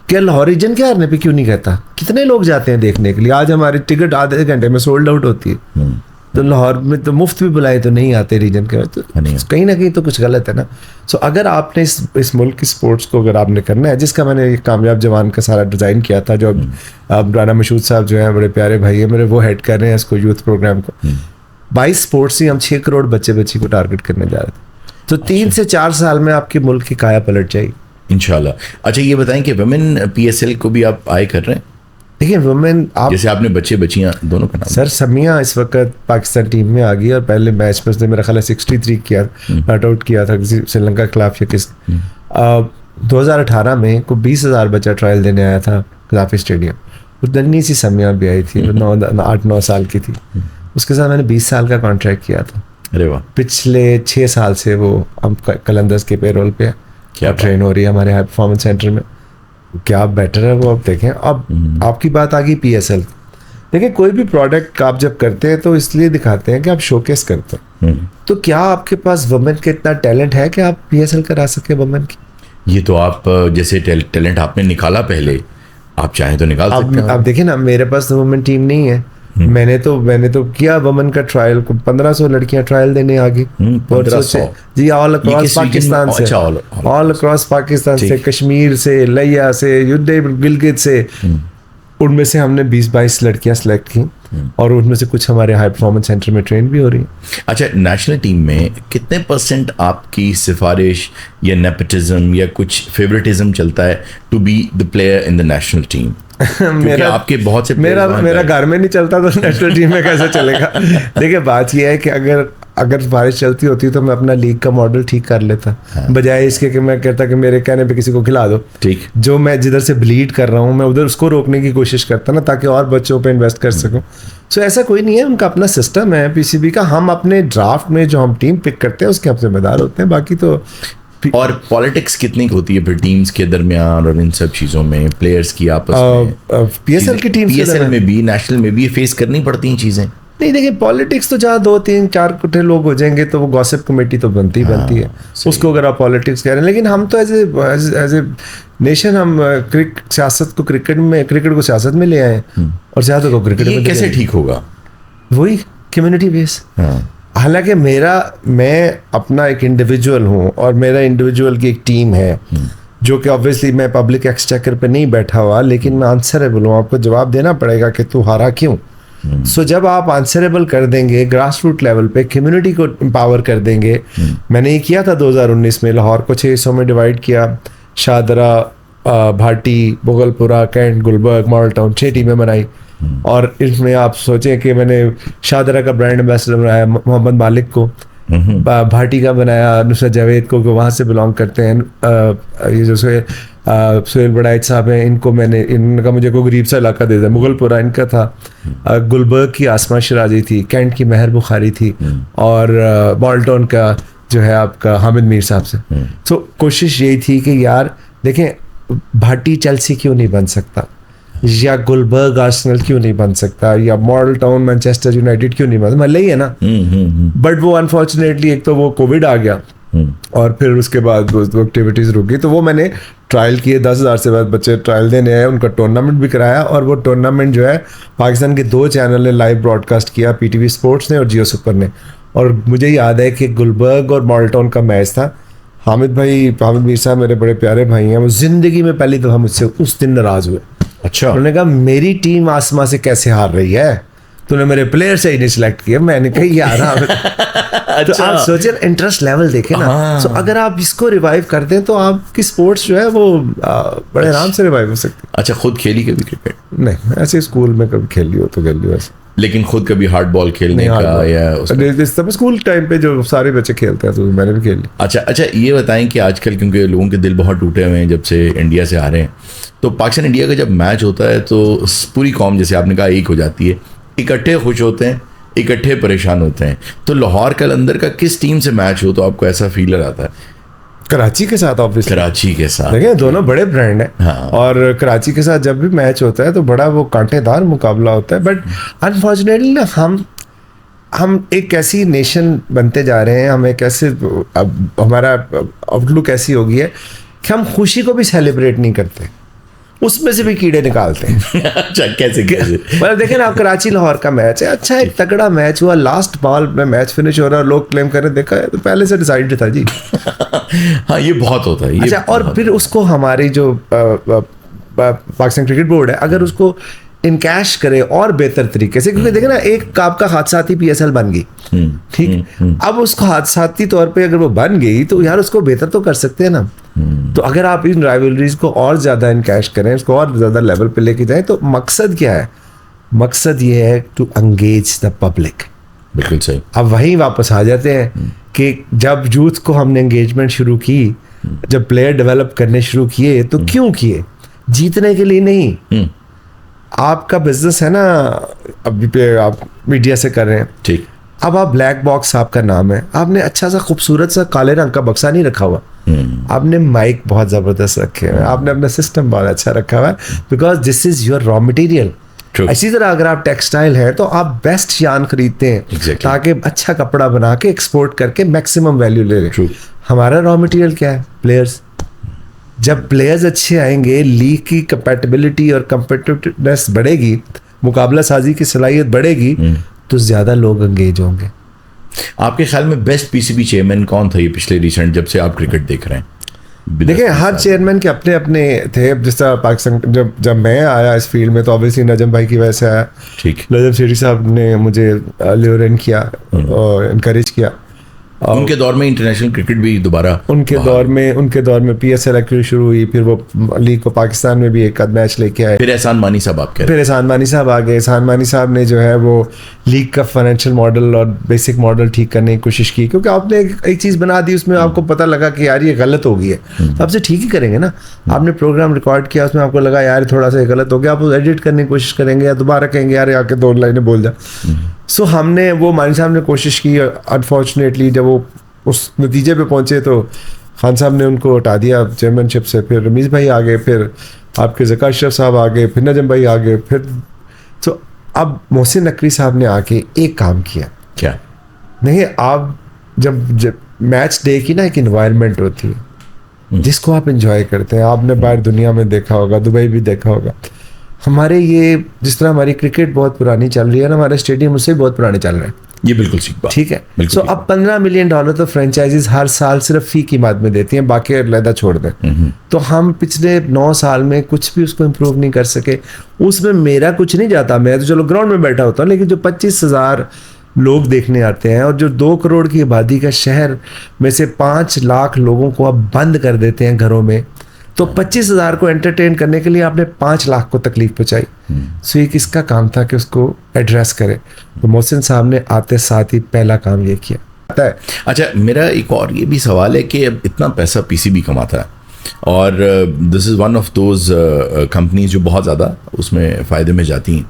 क्या लाहौर रीजन के हारने पे क्यों नहीं कहता? कितने लोग जाते हैं देखने के लिए? आज हमारी टिकट आधे घंटे में सोल्ड आउट होती है। तो लाहौर में तो मुफ्त भी बुलाए तो नहीं आते रीजन के, तो कहीं ना कहीं तो कुछ गलत है ना। सो अगर आपने इस मुल्क की स्पोर्ट्स को अगर आपने करना है, जिसका मैंने एक कामयाब जवान का सारा डिज़ाइन किया था, जो अब राना मशहूद साहब जो हैं बड़े प्यारे भाई हैं मेरे, वो हेड कर रहे हैं इसको, यूथ प्रोग्राम को। 22 स्पोर्ट्स ही हम 6 करोड़ बच्ची को टारगेट करने जा रहे थे। तो 3 से 4 साल में आपके मुल्क की काया पलट जाएगी इंशाल्लाह। अच्छा ये बताएं कि वुमेन PSL को भी आप आए कर रहे हैं? देखिए वुमेन, आप जैसे आपने बच्चे बच्चियां दोनों का नाम, सर समिया इस वक्त पाकिस्तान टीम में आ गई और पहले मैच में उसने मेरा ख्याल है 63 किया, नॉट आउट किया था श्रीलंका के खिलाफ या किस 2018 में को 20,000 बच्चा ट्रायल देने आया था गद्दाफी स्टेडियम। उस नन्ही सी समिया भी आई थी, 8-9 साल की थी। उसके साथ मैंने 20 साल का कॉन्ट्रैक्ट किया था। अरे वाह। पिछले 6 साल से वो हम कलंदर्स के पेरोल पे क्या ट्रेन हो रही है हमारे हाई परफॉर्मेंस सेंटर में। क्या बेटर है वो, अब देखें। अब आपकी बात आ गई PSL। देखिए कोई भी प्रोडक्ट आप जब करते हैं तो इसलिए दिखाते हैं कि आप शोकेस करते हैं। तो क्या आपके पास वुमेन के इतना टैलेंट है कि आप PSL करा सके वुमेन की? ये तो आप जैसे टैलेंट आपने निकाला पहले, आप चाहें तो निकाल सकते हैं। अब देखिए ना, मेरे पास तो वुमेन टीम नहीं है। मैंने तो किया वुमेन का ट्रायल, 1500 लड़कियां ट्रायल देने आ गई। जी ऑल अक्रॉस पाकिस्तान से, ऑल अक्रॉस पाकिस्तान से, कश्मीर से, लिया से, युद्धे गिलगित से, उनमें से हमने 20-22 लड़कियां सेलेक्ट की और उनमें से कुछ हमारे हाई परफॉर्मेंस सेंटर में ट्रेन भी हो रही है। अच्छा नेशनल टीम में कितने % आपकी सिफारिश या नेपोटिज्म या कुछ फेवरेटिज्म चलता है to be the player in the national team? क्योंकि आपके बहुत से मेरा घर में नहीं चलता तो नेशनल टीम में कैसे चलेगा? देखिए बात यह है कि अगर बारिश चलती होती तो मैं अपना लीग का मॉडल ठीक कर लेता, बजाय इसके कि मैं कहता कि मेरे कहने पे किसी को खिला दो। ठीक, जो मैं जिधर से ब्लीड कर रहा हूँ मैं उधर उसको रोकने की कोशिश करता ना, ताकि और बच्चों पे इन्वेस्ट कर सकूँ। सो ऐसा कोई नहीं है, उनका अपना सिस्टम है पीसीबी का। हम अपने ड्राफ्ट में जो हम टीम पिक करते हैं उसके हम जिम्मेदार होते हैं, बाकी तो। और पॉलिटिक्स कितनी होती है फिर टीम्स के दरमियान और इन सब चीज़ों में, प्लेयर्स की आपस में? पीएसएल की टीम, पीएसएल में भी, नेशनल में भी फेस करनी पड़ती हैं चीज़ें? नहीं देखिए, पॉलिटिक्स तो जहाँ 2 3 4 कुछ लोग हो जाएंगे तो वो गॉसिप कमेटी तो बनती है, उसको अगर आप पॉलिटिक्स कह रहे हैं। लेकिन हम तो एज ए नेशन हम सियासत को क्रिकेट को सियासत में ले आए और सियासत को क्रिकेट में। कैसे ठीक होगा? वही कम्युनिटी बेस। हालांकि मैं अपना एक इंडिविजुअल हूँ और मेरा इंडिविजुअल की एक टीम है जो कि ऑब्वियसली मैं पब्लिक एक्सचेकर पे नहीं बैठा हुआ, लेकिन मैं आंसरेबल हूँ। आपको जवाब देना पड़ेगा कि तू हारा क्यों। सो जब आप आंसरेबल कर देंगे ग्रास रूट लेवल पे, कम्युनिटी को एम्पावर कर देंगे। मैंने ये किया था 2019 में, लाहौर को 6 हिस्सों में डिवाइड किया। Shahdara, Bhati, Mughalpura, Cantt, Gulberg, Model Town, 6 टीमें बनाई। और इसमें आप सोचें कि मैंने शाहदरा का ब्रांड एम्बेसडर बनाया मोहम्मद मालिक को, भाटी का बनाया नुसरत जावेद को, वहाँ से बिलोंग करते हैं। ये जो सुहेल बड़ाइच साहब हैं, इनका मुझे कोई गरीब सा इलाका दे दिया। मुगलपुरा इनका था, गुलबर्ग की आसमा शराजी थी, कैंट की महर बुखारी थी, और मॉल्टन का जो है आपका हामिद मीर साहब से। तो कोशिश यही थी कि यार देखें, भाटी चेल्सी क्यों नहीं बन सकता, या गुलबर्ग आर्सेनल क्यों नहीं बन सकता, या मॉडल टाउन मैनचेस्टर यूनाइटेड क्यों नहीं बन सकता? मतलब ही है ना। बट वो अनफॉर्चुनेटली एक तो वो कोविड आ गया और फिर उसके बाद वो एक्टिविटीज रुक गई। तो वो मैंने ट्रायल किए, 10,000 से बाद बच्चे ट्रायल देने आए, उनका टूर्नामेंट भी कराया। और वो टूर्नामेंट जो है पाकिस्तान के 2 चैनल ने लाइव ब्रॉडकास्ट किया, पीटीवी स्पोर्ट्स ने और जियो सुपर ने। और मुझे याद है कि गुलबर्ग और मॉडल टाउन का मैच था। हामिद मीर साहब मेरे बड़े प्यारे भाई हैं, वो जिंदगी में पहली दफ़ा मुझसे उस दिन नाराज हुए। अच्छा। उन्होंने कहा मेरी टीम आसमा से कैसे हार रही है, तूने मेरे प्लेयर से ही नहीं सिलेक्ट किया। मैंने कहा यार अच्छा। तो आप सोचिए इंटरेस्ट लेवल देखें ना। तो अगर आप इसको रिवाइव कर दें तो आपकी स्पोर्ट्स जो है वो बड़े आराम से रिवाइव हो सकती है। अच्छा, खुद खेली कभी क्रिकेट? नहीं, ऐसे स्कूल में कभी खेली हो तो खेली वैसे। लेकिन खुद कभी हार्ड बॉल खेलने का या स्कूल टाइम पे जो सारे बच्चे खेलते हैं तो मैंने भी खेली। अच्छा, ये बताएं कि आजकल क्योंकि लोगों के दिल बहुत टूटे हुए हैं जब से इंडिया से आ रहे हैं, तो पाकिस्तान इंडिया का जब मैच होता है तो पूरी कौम, जैसे आपने कहा, एक हो जाती है, इकट्ठे खुश होते हैं, इकट्ठे परेशान होते हैं। तो लाहौर कलंदर का किस टीम से मैच हो तो आपको ऐसा फीलर आता है? कराची के साथ, ऑब्वियसली कराची के साथ। देखिए दोनों बड़े ब्रांड हैं। हाँ। और कराची के साथ जब भी मैच होता है तो बड़ा वो कांटेदार मुकाबला होता है। बट अनफॉर्चुनेटली ना हम एक ऐसी नेशन बनते जा रहे हैं, हम एक ऐसे, अब हमारा आउटलुक ऐसी हो गई है कि हम खुशी को भी सेलिब्रेट नहीं करते, उसमें से भी कीड़े निकालते हैं। अच्छा, कैसे? मतलब देखें ना, कराची लाहौर का मैच है, अच्छा एक तगड़ा मैच हुआ, लास्ट बॉल में मैच फिनिश हो रहा है, लोग क्लेम कर रहे, देखा है तो पहले से डिसाइड था जी। हाँ, ये बहुत होता है। अच्छा, और फिर उसको हमारी जो पाकिस्तान क्रिकेट बोर्ड है, अगर उसको इनकैश करे और बेहतर तरीके से, क्योंकि देखे ना एक आपका हादसाती पीएसएल बन गई, ठीक, अब उसको हादसाती तौर पे अगर वो बन गई तो यार उसको बेहतर तो कर सकते हैं ना। तो अगर आप इन राइवलरीज को और ज्यादा इनकैश करें, उसको और ज्यादा लेवल पे लेके जाएं, तो मकसद क्या है? मकसद ये है टू एंगेज द पब्लिक। बिल्कुल सही। अब वहीं वापस आ जाते हैं कि जब यूथ को हमने एंगेजमेंट शुरू की, जब प्लेयर डेवलप करने शुरू किए, तो क्यों किए? जीतने के लिए नहीं। आपका बिजनेस है ना, अभी पे आप मीडिया से कर रहे हैं, ठीक। अब आप ब्लैक बॉक्स आपका नाम है, आपने अच्छा सा खूबसूरत सा काले रंग का बक्सा नहीं रखा हुआ, आपने माइक बहुत जबरदस्त रखे हैं, आपने अपना सिस्टम बहुत अच्छा रखा हुआ है, because this is your raw material. इसी तरह अगर आप टेक्सटाइल है तो आप बेस्ट यान खरीदते हैं ताकि अच्छा कपड़ा बना के एक्सपोर्ट करके मैक्सिमम वैल्यू ले लें। हमारा रॉ मटेरियल क्या है? प्लेयर्स। जब प्लेयर्स अच्छे आएंगे, लीग की कंपैटिबिलिटी और कंपीटिटिवनेस बढ़ेगी, मुकाबला साजी की सलाहियत बढ़ेगी, तो ज्यादा लोग एंगेज होंगे। आपके ख्याल में बेस्ट पीसीबी चेयरमैन कौन था ये पिछले रिसेंट, जब से आप क्रिकेट देख रहे हैं? देखिए हर चेयरमैन के अपने अपने थे। जिस तरह पाकिस्तान जब मैं आया इस फील्ड में तो ऑब्वियसली नजम भाई की वजह से आया। ठीक। नजम सेठी साहब ने मुझे ल्योरेन किया और इनकरेज किया। उनके दौर में इंटरनेशनल क्रिकेट भी दोबारा उनके दौर में PSL एक्चुअली शुरू हुई, फिर वो लीग को पाकिस्तान में भी एक आध मैच लेके आए। फिर एहसान मानी साहब आप कह रहे हैं। फिर एहसान मानी साहब आ गए। एहसान मानी साहब ने जो है वो लीग का फाइनेंशियल मॉडल और बेसिक मॉडल ठीक करने की कोशिश की, क्योंकि आपने एक चीज़ बना दी, उसमें आपको पता लगा कि यार ये गलत हो गई है, तो आपसे ठीक ही करेंगे ना। आपने प्रोग्राम रिकॉर्ड किया, उसमें आपको लगा यार थोड़ा सा गलत हो गया, आप एडिट करने की कोशिश करेंगे या दोबारा कहेंगे यार आके 2 लाइनें बोल जा। सो हमने वो मानी साहब ने कोशिश की, अनफॉर्चुनेटली जब वो उस नतीजे पे पहुंचे तो खान साहब ने उनको हटा दिया चेयरमैनशिप से। फिर रमीज़ भाई आ गए, फिर आपके ज़का अशरफ साहब आ गए, फिर नजम भाई आ गए, फिर तो अब मोहसिन नकवी साहब ने आके एक काम किया। क्या? नहीं, आप जब मैच डे की ना एक इन्वायरमेंट होती है जिसको आप इंजॉय करते हैं, आपने बाहर दुनिया में देखा होगा, दुबई भी देखा होगा। हमारे ये जिस तरह हमारी क्रिकेट बहुत पुरानी चल रही है ना, हमारे स्टेडियम उससे बहुत पुराने चल रहे हैं। ये बिल्कुल ठीक बात, ठीक है। सो अब $15 मिलियन तो फ्रेंचाइजीज हर साल सिर्फ फी की माद में देती हैं, बाकी अलहदा छोड़ दें। तो हम पिछले 9 साल में कुछ भी उसको इम्प्रूव नहीं कर सके। उसमें मेरा कुछ नहीं जाता, मैं तो चलो ग्राउंड में बैठा होता हूँ, लेकिन जो 25,000 लोग देखने आते हैं और जो 2 करोड़ की आबादी का शहर में से 5 लाख लोगों को अब बंद कर देते हैं घरों में, तो 25,000 को एंटरटेन करने के लिए आपने 5 लाख को तकलीफ पहुंचाई। सो ये किसका काम था कि उसको एड्रेस करे? तो मोहसिन साहब ने आते साथ ही पहला काम ये किया। अच्छा, मेरा एक और ये भी सवाल है कि अब इतना पैसा PCB कमाता है और this is one of those companies जो बहुत ज़्यादा उसमें फ़ायदे में जाती हैं,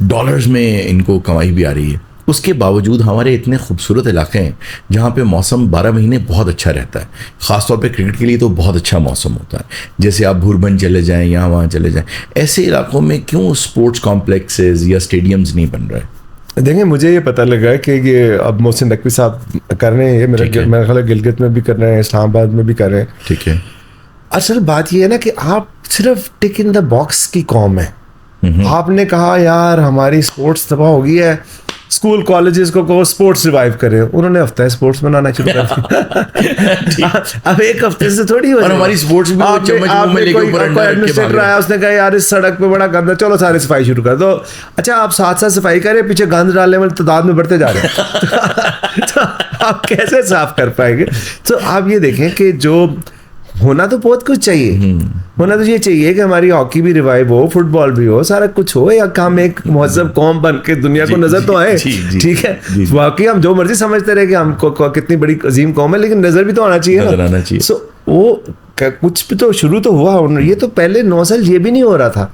डॉलर्स में इनको कमाई भी आ रही है। उसके बावजूद हमारे इतने खूबसूरत इलाके हैं जहाँ पे मौसम 12 महीने बहुत अच्छा रहता है, ख़ासतौर पे क्रिकेट के लिए तो बहुत अच्छा मौसम होता है। जैसे आप भूरभन चले जाएं, यहाँ वहाँ चले जाएं, ऐसे इलाकों में क्यों स्पोर्ट्स कॉम्प्लेक्सेस या स्टेडियम्स नहीं बन रहे? देखिए, मुझे ये पता लगा है कि ये अब मोहसिन नकवी साहब कर रहे हैं, ये मेरा ख्याल है गिलगित में भी कर रहे हैं, इस्लामाबाद में भी कर रहे हैं। ठीक है। असल बात ये है ना कि आप सिर्फ टिक इन द बॉक्स की कौम है। आपने कहा यार हमारी स्पोर्ट्स तबाह हो गई है, स्कूल कॉलेजेस को कहो स्पोर्ट्स रिवाइव करें, उन्होंने हफ्ता स्पोर्ट्स बनाना शुरू कर दिया। अब एक हफ्ते से थोड़ी हो, और हमारी स्पोर्ट्स भी वो चम्मच मुंह में लेके ऊपर अंडा रख के भाग रहे हैं। आया, उसने कहा यार इस सड़क पे बड़ा गंदा, चलो सारी सफाई शुरू कर दो। अच्छा, आप साथ साथ सफाई करें, पीछे गंद डालने वाले तादाद में बढ़ते जा रहे हैं। तो आप कैसे साफ कर पाएंगे? तो आप ये देखें कि जो होना तो बहुत कुछ चाहिए। होना तो ये चाहिए कि हमारी हॉकी भी रिवाइव हो, फुटबॉल भी हो, सारा कुछ हो, या हम एक महज़ब कौम बन के दुनिया को नजर तो आए। ठीक है, वाकई हम जो मर्जी समझते रहे कि हमको कितनी बड़ी अजीम कौम है, लेकिन नजर भी तो आना चाहिए, नजर आना चाहिए। सो वो कुछ भी तो शुरू तो हुआ। ये तो पहले 9 साल ये भी नहीं हो रहा था।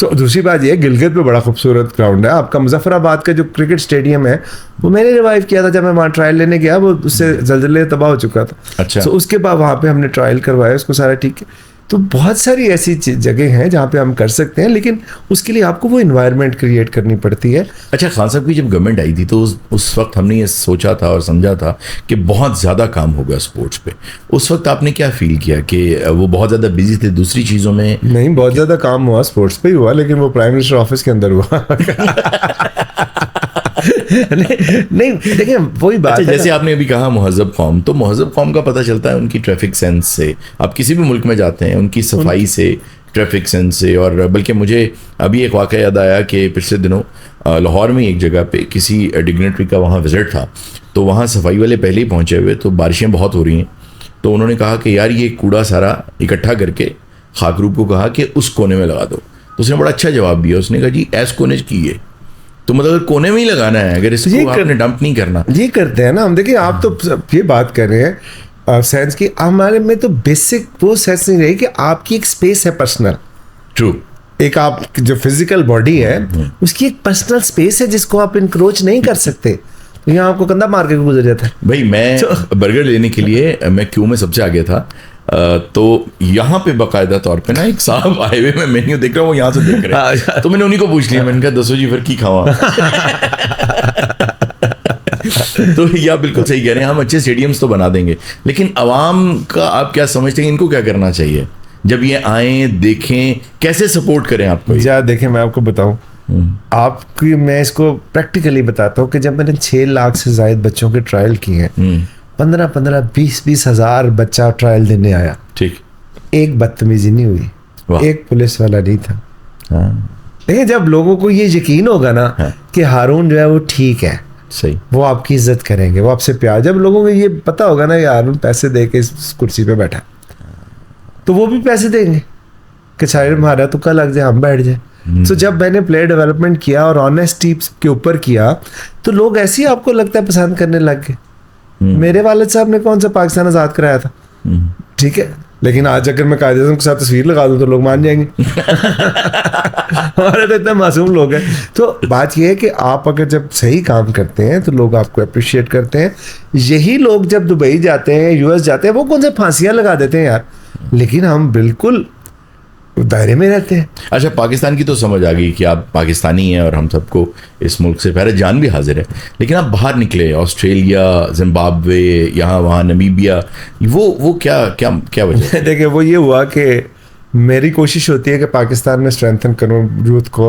तो दूसरी बात ये, गिलगित में बड़ा खूबसूरत ग्राउंड है आपका। मुजफ्फराबाद का जो क्रिकेट स्टेडियम है वो मैंने रिवाइव किया था जब मैं वहाँ ट्रायल लेने गया, वो उससे जल्जले तबाह हो चुका था। अच्छा। तो उसके बाद वहाँ पे हमने ट्रायल करवाया, उसको सारा ठीक है। तो बहुत सारी ऐसी जगह हैं जहाँ पे हम कर सकते हैं, लेकिन उसके लिए आपको वो इन्वायरमेंट क्रिएट करनी पड़ती है। अच्छा, खान साहब की जब गवर्नमेंट आई थी तो उस वक्त हमने ये सोचा था और समझा था कि बहुत ज़्यादा काम होगा स्पोर्ट्स पे। उस वक्त आपने क्या फील किया कि वो बहुत ज़्यादा बिजी थे दूसरी चीज़ों में? नहीं, बहुत ज़्यादा काम हुआ, स्पोर्ट्स पे ही हुआ, लेकिन वो प्राइम मिनिस्टर ऑफिस के अंदर हुआ। नहीं देखिए, वही बात है। जैसे आपने अभी कहा महज़ब कौम, तो महज़ब कौम का पता चलता है उनकी ट्रैफिक सेंस से। आप किसी भी मुल्क में जाते हैं, उनकी सफाई से, ट्रैफिक सेंस से। और बल्कि मुझे अभी एक वाक़या याद आया कि पिछले दिनों लाहौर में एक जगह पे किसी डिग्नेटरी का वहाँ विज़िट था, तो वहाँ सफाई वाले पहले ही पहुँचे हुए, तो बारिशें बहुत हो रही हैं, तो उन्होंने कहा कि यार ये कूड़ा सारा इकट्ठा करके खाकरूब को कहा कि उस कोने में लगा दो। तो उसने बड़ा अच्छा जवाब दिया, उसने कहा जी ऐस कोने की है, तो मतलब कोने में ही लगाना है, अगर इसको आपने डंप नहीं करना। ये करते हैं ना हम। देखिए, आप तो ये बात कर रहे हैं सेंस की, हमारे में तो बेसिक वो सेंस नहीं रही कि आपकी एक स्पेस है पर्सनल। ट्रू। एक आप जो फिजिकल बॉडी है उसकी एक पर्सनल स्पेस है जिसको आप इंक्रोच नहीं कर सकते। तो यहाँ आपको कंधा मार के गुजर जाता है। भाई, मैं बर्गर लेने के लिए मैं क्यू में सबसे आगे था, तो यहाँ पे बाकायदा तौर पे ना एक साहब हाईवे में मेन्यू देख रहा हूँ, वो यहाँ से देख रहे हैं, तो मैंने उन्हीं को पूछ लिया, मैंने कहा 10 जी फिर की खावा। तो या बिल्कुल सही कह रहे हैं, हम अच्छे स्टेडियम्स तो बना देंगे, लेकिन आवाम का आप क्या समझते हैं, इनको क्या करना चाहिए जब ये आए, देखें, कैसे सपोर्ट करें आपको? या देखें, मैं आपको बताऊं, आपकी मैं इसको प्रैक्टिकली बताता हूँ कि जब मैंने 6 लाख से ज्यादा बच्चों के ट्रायल किए हैं, 15-15, 20-20 हज़ार बच्चा ट्रायल देने आया, ठीक, एक बदतमीजी नहीं हुई, एक पुलिस वाला नहीं था। हाँ। लेकिन जब लोगों को ये यकीन होगा ना कि हारून जो है वो ठीक है, सही। वो आपकी इज्जत करेंगे, वो आपसे प्यार, जब लोगों को ये पता होगा ना यार पैसे दे के इस कुर्सी पे बैठा, तो वो भी पैसे देंगे कि शायद हमारा तुक्का लग जाए, हम बैठ जाए। तो जब मैंने प्लेयर डेवलपमेंट किया और ऑनेस्टी के ऊपर किया, तो लोग ऐसे ही आपको लगता है पसंद करने लग गए। मेरे वालिद साहब ने कौन सा पाकिस्तान आज़ाद कराया था, ठीक है, लेकिन आज अगर मैं कायदे के साथ तस्वीर लगा दूं तो लोग मान जाएंगे। हमारे तो इतने मासूम लोग हैं। तो बात यह है कि आप अगर जब सही काम करते हैं तो लोग आपको अप्रिशिएट करते हैं। यही लोग जब दुबई जाते हैं, यूएस जाते हैं, वो कौन से फांसियां लगा देते हैं यार, लेकिन हम बिल्कुल दायरे में रहते हैं। अच्छा, पाकिस्तान की तो समझ आ गई कि आप पाकिस्तानी हैं और हम सबको इस मुल्क से पहले जान भी हाजिर है, लेकिन आप बाहर निकले, ऑस्ट्रेलिया, जिम्बाब्वे, यहाँ वहाँ, नमीबिया, वो क्या क्या क्या वजह? देखिए, वो ये हुआ कि मेरी कोशिश होती है कि पाकिस्तान में स्ट्रेंथन करूँ यूथ को,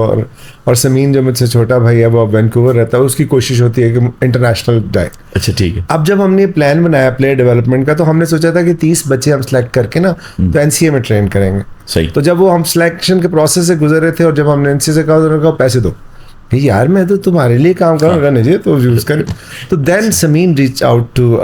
और समीन जो मुझसे छोटा भाई है वो वैंकूवर रहता है, उसकी कोशिश होती है कि इंटरनेशनल जाए। अच्छा, ठीक है। अब जब हमने प्लान बनाया प्लेयर डेवलपमेंट का, तो हमने सोचा था कि 30 बच्चे हम सेलेक्ट करके ना तो एनसीए में ट्रेन करेंगे। सही। तो जब वो हम सिलेक्शन के प्रोसेस से गुजर रहे थे और जब हमने एनसीए से कहा, तो उन्होंने कहा पैसे दो। यार मैं तो तुम्हारे लिए काम करूँगा, नहीं तो यूज़ करें। तो then Sameen reach out to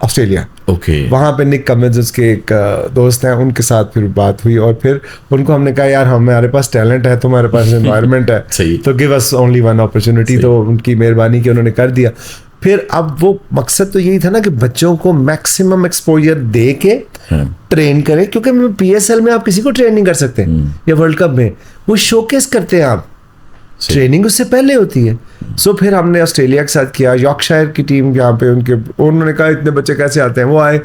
Australia. Okay. वहाँ पे निक कमिंस उसके एक दोस्त हैं, उनके साथ फिर बात हुई और फिर उनको हमने कहा यार हमारे पास टैलेंट है, तुम्हारे पास एनवायरनमेंट है, सही। तो give us only one opportunity. तो उनकी मेहरबानी की, उन्होंने कर दिया। फिर अब वो मकसद तो यही था ना कि बच्चों को मैक्सिमम एक्सपोजर दे के ट्रेन करें, क्योंकि PSL में आप किसी को ट्रेन नहीं कर सकते या वर्ल्ड कप में, वो शोकेस करते हैं आप, ट्रेनिंग उससे पहले होती है। सो फिर हमने ऑस्ट्रेलिया के साथ किया, यॉर्कशायर की टीम यहाँ पे उन्होंने कहा इतने बच्चे कैसे आते हैं, वो आए,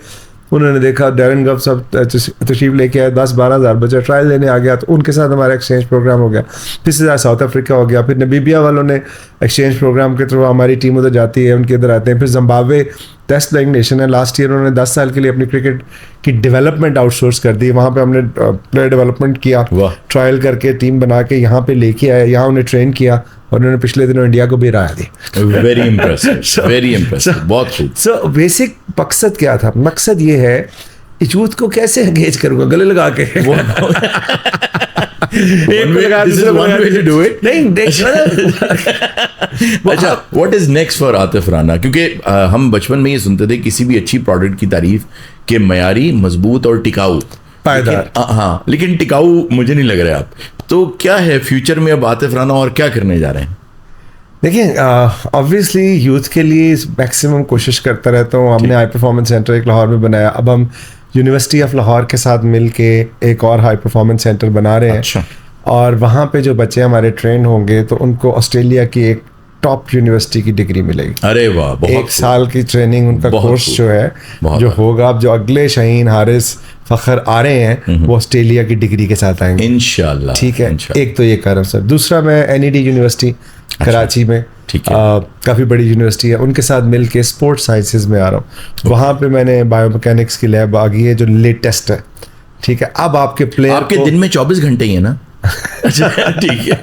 उन्होंने देखा डैरन गव सब तशरीफ लेके आए, 10-12 हज़ार बच्चे ट्रायल लेने आ गया, तो उनके साथ हमारा एक्सचेंज प्रोग्राम हो गया। फिर साउथ अफ्रीका हो गया, फिर नमीबिया वालों ने एक्सचेंज प्रोग्राम के थ्रू हमारी टीम उधर जाती है, उनके इधर आते हैं। फिर जिम्बाब्वे टेस्ट प्लेइंग नेशन है, लास्ट ईयर उन्होंने 10 साल के लिए अपनी क्रिकेट की डेवलपमेंट आउटसोर्स कर दी, वहाँ पे हमने प्लेयर डेवलपमेंट किया, ट्रायल करके टीम बना के यहाँ पे लेके आए, यहाँ उन्हें ट्रेन किया और उन्होंने पिछले दिनों इंडिया को भी राया दी। वेरी इम्प्रेसिव, वेरी इम्प्रेसिव, बहुत खूब। सो बेसिक मकसद क्या था? मकसद ये है यूथ को कैसे एंगेज करूंगा, गले लगा के अच्छा, what is next for Atif Rana? क्योंकि हम बचपन में ये सुनते थे किसी भी अच्छी प्रोडक्ट की तारीफ के मयारी, मजबूत और टिकाऊ, पायदार। हाँ, लेकिन टिकाऊ मुझे नहीं लग रहा है आप। तो क्या है फ्यूचर में अब आतिफ राना और क्या करने जा रहे हैं? देखिए, ऑब्वियसली यूथ के लिए मैक्सिमम कोशिश करता रहता हूँ। हमने हाई परफॉर्मेंस सेंटर एक लाहौर में बनाया, अब हम यूनिवर्सिटी ऑफ लाहौर के साथ मिलके एक और हाई परफॉर्मेंस सेंटर बना रहे हैं। अच्छा। और वहाँ पे जो बच्चे हमारे ट्रेन होंगे तो उनको ऑस्ट्रेलिया की एक टॉप यूनिवर्सिटी की डिग्री मिलेगी। अरे वाह, बहुत 1 साल की ट्रेनिंग उनका कोर्स जो है जो होगा। अब जो अगले शाहीन, हारिस, फखर आ रहे हैं वो ऑस्ट्रेलिया की डिग्री के साथ आएंगे इंशाल्लाह। ठीक है, एक तो ये कारण सर। दूसरा, मैं NED यूनिवर्सिटी कराची में, काफ़ी बड़ी यूनिवर्सिटी है, उनके साथ मिल के स्पोर्ट्स साइंसेज में आ रहा हूँ। वहाँ पे मैंने बायोमैकेनिक्स की लैब आ गई है जो लेटेस्ट है। ठीक है, अब आपके प्लेयर आपके दिन में 24 घंटे ही है ना? अच्छा, ठीक है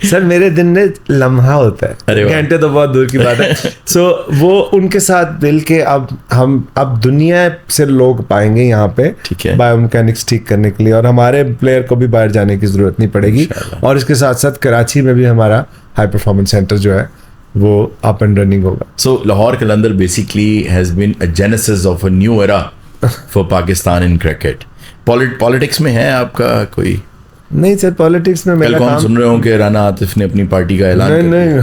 सर, मेरे दिन में लम्हा होता है, घंटे तो बहुत दूर की बात है। सो वो उनके साथ मिल के अब दुनिया से लोग पाएंगे यहाँ पे बायोमैकेनिक्स ठीक करने के लिए, और हमारे प्लेयर को भी बाहर जाने की जरूरत नहीं पड़ेगी। और इसके साथ साथ कराची में भी हमारा हाई परफॉर्मेंस सेंटर जो है वो अप एंड रनिंग होगा। So Lahore Qalandar basically has been a genesis of a new era for Pakistan in cricket. Politics में है आपका कोई? नहीं सर, पॉलिटिक्स में मेरा काम सुन रहे हो कि राना आतिफ ने अपनी पार्टी का ऐलान नहीं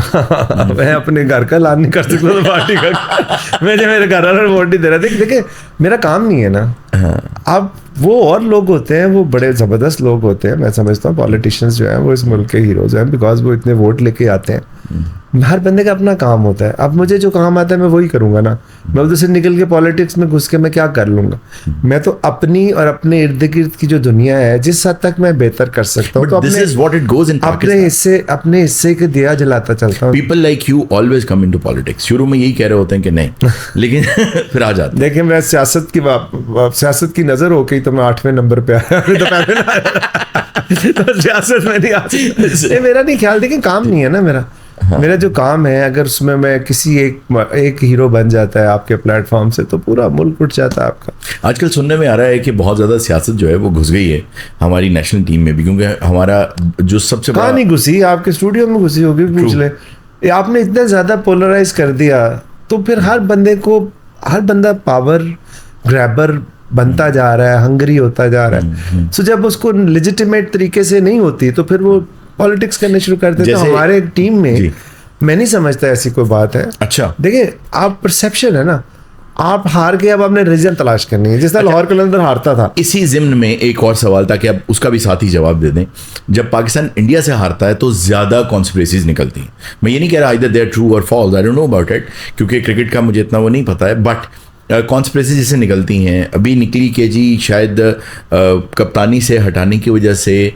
मैं अपने घर का ऐलान नहीं कर सकता तो पार्टी का मुझे मेरे घर वाले वोट नहीं दे रहा। देखिए, मेरा काम नहीं है ना। अब वो और लोग होते हैं, वो बड़े ज़बरदस्त लोग होते हैं। मैं समझता हूँ पॉलिटिशियंस जो हैं वो इस मुल्क के हीरोज़ हैं, बिकॉज वो इतने वोट लेके आते हैं। हर बंदे का अपना काम होता है। अब मुझे जो काम आता है मैं वही करूँगा ना। मैं उधर से निकल के पॉलिटिक्स में घुस के मैं क्या कर लूँगा? मैं तो अपनी और अपने इर्द गिर्द की जो दुनिया है जिस हद तक मैं बेहतर कर सकता हूँ, तो अपने हिस्से के दिया जलाता चलता हूँ। People like you always come into politics. शुरू में यही कह रहे होते हैं कि नहीं, लेकिन फिर आ जाते। देखिए, मैं सियासत की नज़र हो गई तो मैं 8वें नंबर पे आया। तो सियासत में नहीं आ सकता, मेरा नहीं ख्याल। देखिए, काम नहीं है ना मेरा। मेरा जो काम है, अगर उसमें मैं किसी एक हीरो बन जाता है आपके प्लेटफॉर्म से, तो पूरा मुल्क उठ जाता है आपका। आजकल सुनने में आ रहा है कि बहुत ज़्यादा सियासत जो है वो घुस गई है हमारी नेशनल टीम में भी, क्योंकि हमारा जो सबसे कहाँ नहीं घुसी, आपके स्टूडियो में घुसी होगी, पूछ ले। आपने इतना ज़्यादा पोलराइज कर दिया तो फिर हर बंदा पावर ग्रैबर बनता जा रहा है, हंगरी होता जा रहा है। सो जब उसको लेजिटिमेट तरीके से नहीं होती तो फिर वो पॉलिटिक्स करने शुरू करते। तो हमारे टीम में मैं नहीं समझता ऐसी कोई बात है। अच्छा देखिए, आप परसेप्शन है ना, आप हार गए, अब आपने रीजन तलाश करनी है। जिस तरह लाहौर कलंदर हारता था। इसी जिम्न में एक और सवाल था कि आप उसका भी साथ ही जवाब दे दें। जब पाकिस्तान इंडिया से हारता है तो ज्यादा कॉन्स्पिरेसीज निकलती हैं। मैं ये नहीं कह रहा आइदर दे आर ट्रू और false, I don't know about it, क्योंकि क्रिकेट का मुझे इतना वो नहीं पता है, बट कॉन्स्पिरेसी जैसे निकलती हैं। अभी निकली कि जी शायद कप्तानी से हटाने की वजह से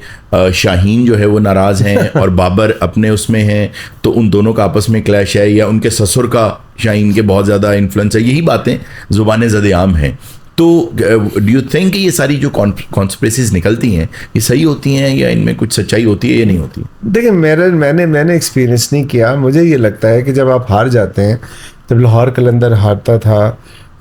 शाहीन जो है वो नाराज़ हैं और बाबर अपने उसमें हैं, तो उन दोनों का आपस में क्लैश है, या उनके ससुर का शाहीन के बहुत ज़्यादा इन्फ्लुएंस है। यही बातें ज़ुबान ज़द-ए-आम हैं। तो डू यू थिंक ये सारी जो कॉन्स्पिरेसीज निकलती हैं ये सही होती हैं, या इनमें कुछ सच्चाई होती है या नहीं होती? देखिए, मैंने एक्सपीरियंस नहीं किया। मुझे ये लगता है कि जब आप हार जाते हैं, जब लाहौर कलंदर हारता था,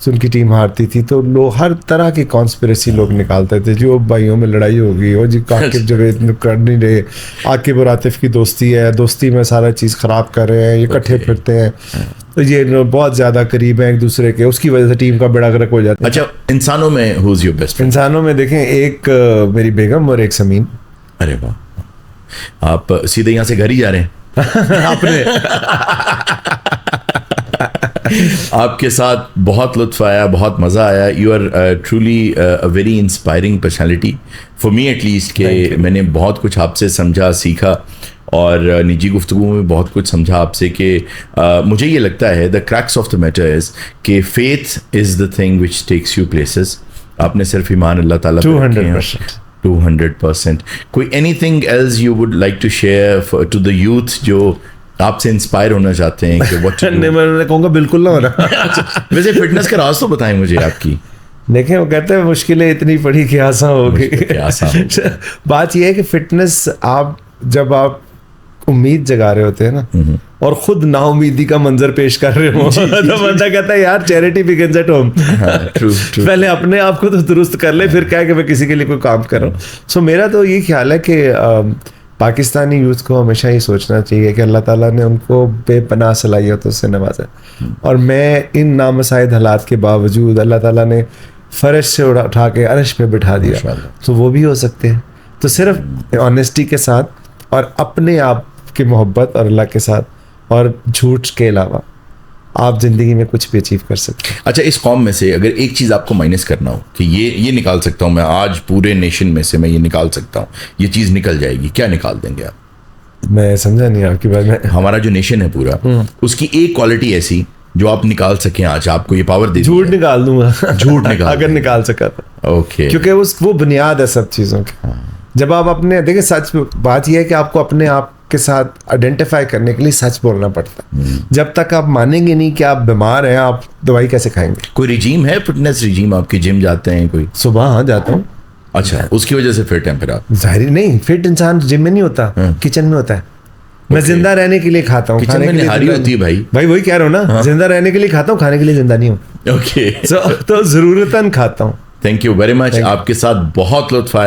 उनकी टीम हारती थी, तो लोग हर तरह की कॉन्स्पिरेसी लोग निकालते थे। जो भाइयों में लड़ाई होगी, और जी आकिब जवेद कर नहीं रहे, आकिब और आतिफ की दोस्ती है, दोस्ती में सारा चीज़ ख़राब कर रहे हैं, ये इकट्ठे फिरते हैं, तो ये बहुत ज़्यादा करीब हैं एक दूसरे के, उसकी वजह से टीम का बेड़ा गर्क हो जाता है। अच्छा, इंसानों में who is your best friend? इंसानों में देखें, एक मेरी बेगम और एक समीन। अरे वाह, आप सीधे यहाँ से घर ही जा रहे हैं आपने आपके साथ बहुत लुत्फ आया, बहुत मज़ा आया। You are truly a very inspiring personality for me at least, कि मैंने बहुत कुछ आपसे समझा, सीखा, और निजी गुफ्तगू में बहुत कुछ समझा आपसे। कि मुझे ये लगता है the crux of the matter is कि faith is the thing which takes you places. आपने सिर्फ ईमान अल्लाह ताला पे रखे हैं 200%। कोई anything else you would like to share to the youth जो आपसे इंस्पायर होना चाहते हैं कि व्हाट नहीं, मैं कहूँगा बिल्कुल ना होना। वैसे फिटनेस का राज तो बताएं मुझे आपकी। देखें, वो कहते हैं मुश्किलें इतनी पड़ी कि आसान होगी। बात यह है कि फिटनेस, जब आप उम्मीद जगा रहे होते हैं ना, और खुद नाउमीदी का मंजर पेश कर रहे हो, तो बंदा कहता है यार चैरिटी बिगिंस एट होम। पहले अपने आप को तो दुरुस्त कर ले, फिर क्या है कि मैं किसी के लिए कोई काम कर रहा हूँ। सो मेरा तो ये ख्याल है कि पाकिस्तानी यूथ को हमेशा ये सोचना चाहिए कि अल्लाह ताला ने उनको बेपनाह सलाहियतों से नवाजा, और मैं इन नामसाइद हालात के बावजूद अल्लाह ताला ने फर्श से उठा के अर्श पे बिठा दिया, तो वो भी हो सकते हैं। तो सिर्फ ऑनेस्टी के साथ और अपने आप की मोहब्बत और अल्लाह के साथ, और झूठ के अलावा आप ज़िंदगी में कुछ भी अचीव कर सकते हैं। अच्छा, इस कौम में से अगर एक चीज़ आपको माइनस करना हो कि ये निकाल सकता हूँ मैं, आज पूरे नेशन में से मैं ये निकाल सकता हूँ, ये चीज़ निकल जाएगी, क्या निकाल देंगे आप? मैं समझा नहीं आपकी बात में। हमारा जो नेशन है पूरा, उसकी एक क्वालिटी ऐसी जो आप निकाल सकें, आज आपको ये पावर दे। झूठ निकाल दूंगा। झूठ निकाल अगर निकाल सका तो। ओके, क्योंकि वो बुनियाद है सब चीज़ों की। जब आप अपने, देखिए सच बात यह है कि आपको अपने आप के साथ आइडेंटिफाई करने के लिए सच बोलना पड़ता है। जब तक आप मानेंगे नहीं कि आप बीमार हैं, आप दवाई कैसे खाएंगे? कोई रिजीम है, फिटनेस रिजीम आपकी? जिम जाते हैं कोई? सुबह हाँ जाता हूँ। अच्छा, उसकी वजह से फिट हैं फिर आप? जाहिर नहीं, फिट इंसान जिम में नहीं होता, किचन में होता है। मैं जिंदा रहने के लिए खाता हूँ, खाने के लिए निहारी होती है भाई वही कह रहा हूँ ना, जिंदा रहने के लिए खाता हूँ, खाने के लिए जिंदा नहीं हूँ। ओके, तो जरूरतन खाता हूँ। थैंक यू वेरी मच, आपके साथ बहुत लुत्फ आया।